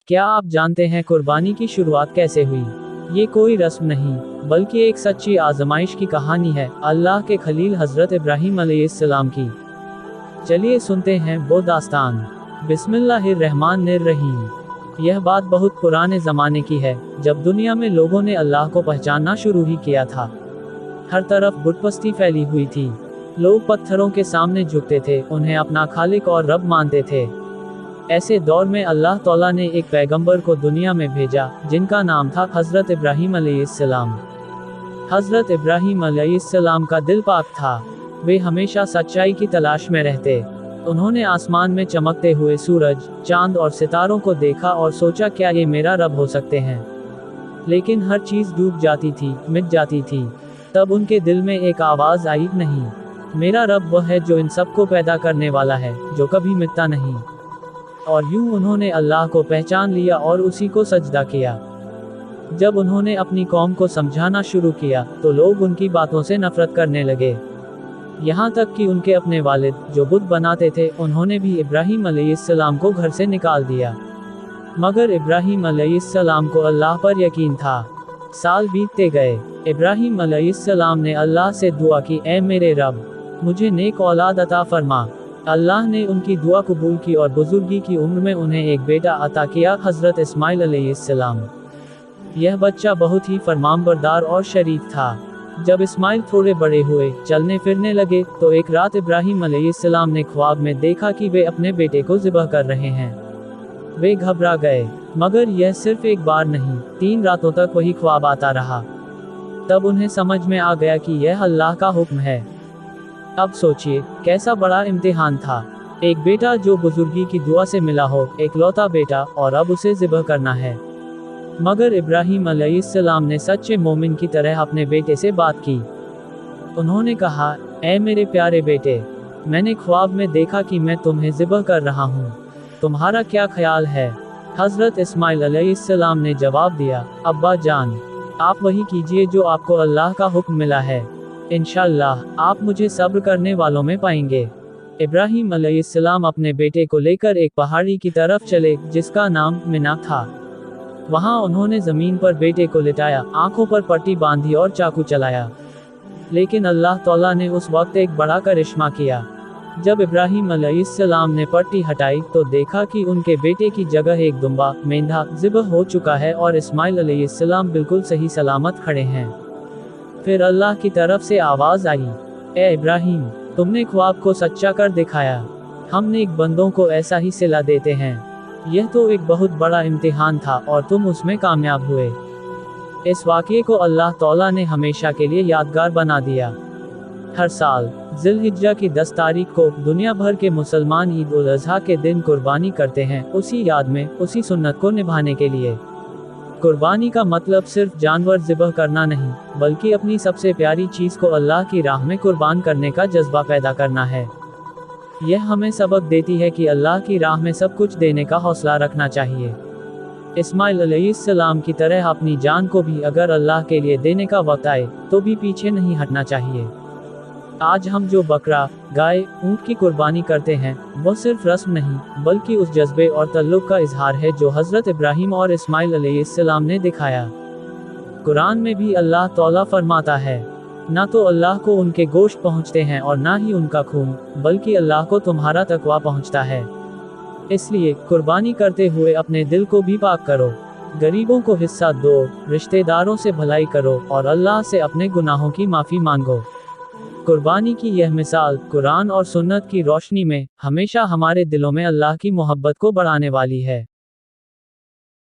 क्या आप जानते हैं कुर्बानी की शुरुआत कैसे हुई? ये कोई रस्म नहीं, बल्कि एक सच्ची आजमाइश की कहानी है, अल्लाह के खलील हजरत इब्राहीम अलैहिस्सलाम की। चलिए सुनते हैं वो दास्तान। बिस्मिल्लाहिर्रहमानिर्रहीम। यह बात बहुत पुराने ज़माने की है, जब दुनिया में लोगों ने अल्लाह को पहचानना शुरू ही किया था। हर तरफ बुतपरस्ती फैली हुई थी। लोग पत्थरों के सामने झुकते थे, उन्हें अपना खालिक और रब मानते थे। ऐसे दौर में अल्लाह तौला ने एक पैगंबर को दुनिया में भेजा, जिनका नाम था हजरत इब्राहीम अलैहिस्सलाम। हजरत इब्राहीम अलैहिस्सलाम का दिल पाक था। वे हमेशा सच्चाई की तलाश में रहते। उन्होंने आसमान में चमकते हुए सूरज, चांद और सितारों को देखा और सोचा, क्या ये मेरा रब हो सकते हैं? लेकिन हर चीज़ डूब जाती थी, मिट जाती थी। तब उनके दिल में एक आवाज़ आई, नहीं, मेरा रब वह है जो इन सबको पैदा करने वाला है, जो कभी मिटता नहीं। और यूं उन्होंने अल्लाह को पहचान लिया और उसी को सजदा किया। जब उन्होंने अपनी कौम को समझाना शुरू किया, तो लोग उनकी बातों से नफरत करने लगे। यहाँ तक कि उनके अपने वालिद, जो बुत बनाते थे, उन्होंने भी इब्राहीम अलैहिस्सलाम को घर से निकाल दिया। मगर इब्राहीम अलैहिस्सलाम को अल्लाह पर यकीन था। साल बीतते गए। इब्राहीम अलैहिस्सलाम ने अल्लाह से दुआ की, ऐ मेरे रब, मुझे नेक औलाद अता फरमा। अल्लाह ने उनकी दुआ कबूल की और बुजुर्गी की उम्र में उन्हें एक बेटा अता किया, हजरत इस्माइल अलैहिस्सलाम। यह बच्चा बहुत ही फरमानबरदार और शरीफ था। जब इस्माइल थोड़े बड़े हुए, चलने फिरने लगे, तो एक रात इब्राहीम अलैहिस्सलाम ने ख्वाब में देखा कि वे अपने बेटे को ज़िबह कर रहे हैं। वे घबरा गए, मगर यह सिर्फ एक बार नहीं, 3 रातों तक वही ख्वाब आता रहा। तब उन्हें समझ में आ गया कि यह अल्लाह का हुक्म है। अब सोचिए, कैसा बड़ा इम्तिहान था। एक बेटा जो बुजुर्गी की दुआ से मिला हो, एक लौता बेटा, और अब उसे ज़िबह करना है। मगर इब्राहीम अलैहिस्सलाम ने सच्चे मोमिन की तरह अपने बेटे से बात की। उन्होंने कहा, ऐ मेरे प्यारे बेटे, मैंने ख्वाब में देखा कि मैं तुम्हें ज़िबह कर रहा हूँ। तुम्हारा क्या ख्याल है? हजरत इस्माइल अलैहिस्सलाम ने जवाब दिया, अब्बा जान, आप वही कीजिए जो आपको अल्लाह का हुक्म मिला है। इंशाअल्लाह आप मुझे सब्र करने वालों में पाएंगे। इब्राहीम अलैहिस्सलाम अपने बेटे को लेकर एक पहाड़ी की तरफ चले, जिसका नाम मिना था। वहां उन्होंने ज़मीन पर बेटे को लिटाया, आंखों पर पट्टी बांधी और चाकू चलाया। लेकिन अल्लाह तौला ने उस वक्त एक बड़ा करिश्मा किया। जब इब्राहीम अलैहिस्सलाम ने पट्टी हटाई, तो देखा कि उनके बेटे की जगह एक दुम्बा, मेंढा, ज़िबह हो चुका है और इस्माइल अलैहिस्सलाम बिल्कुल सही सलामत खड़े हैं। फिर अल्लाह की तरफ से आवाज़ आई, ए इब्राहीम, तुमने ख्वाब को सच्चा कर दिखाया। हम नेक बंदों को ऐसा ही सिला देते हैं। यह तो एक बहुत बड़ा इम्तिहान था और तुम उसमें कामयाब हुए। इस वाक़ये को अल्लाह तौला ने हमेशा के लिए यादगार बना दिया। हर साल ज़िलहिज्जा की 10 तारीख को दुनिया भर के मुसलमान ईद उल अज़हा के दिन कुर्बानी करते हैं, उसी याद में, उसी सुन्नत को निभाने के लिए। कुर्बानी का मतलब सिर्फ जानवर ज़िबह करना नहीं, बल्कि अपनी सबसे प्यारी चीज़ को अल्लाह की राह में कुर्बान करने का जज्बा पैदा करना है। यह हमें सबक देती है कि अल्लाह की राह में सब कुछ देने का हौसला रखना चाहिए। इस्माइल अलैहिस्सलाम की तरह अपनी जान को भी अगर अल्लाह के लिए देने का वक्त आए, तो भी पीछे नहीं हटना चाहिए। आज हम जो बकरा, गाय, ऊँट की कुर्बानी करते हैं, वो सिर्फ रस्म नहीं, बल्कि उस जज्बे और तल्लुक़ का इजहार है जो हजरत इब्राहीम और इस्माइल अलैहिस्सलाम ने दिखाया। कुरान में भी अल्लाह तौला फरमाता है, ना तो अल्लाह को उनके गोश्त पहुँचते हैं और ना ही उनका खून, बल्कि अल्लाह को तुम्हारा तकवा पहुँचता है। इसलिए कुर्बानी करते हुए अपने दिल को भी पाक करो, गरीबों को हिस्सा दो, रिश्तेदारों से भलाई करो और अल्लाह से अपने गुनाहों की माफ़ी मांगो। कुर्बानी की यह मिसाल कुरान और सुन्नत की रोशनी में हमेशा हमारे दिलों में अल्लाह की मोहब्बत को बढ़ाने वाली है।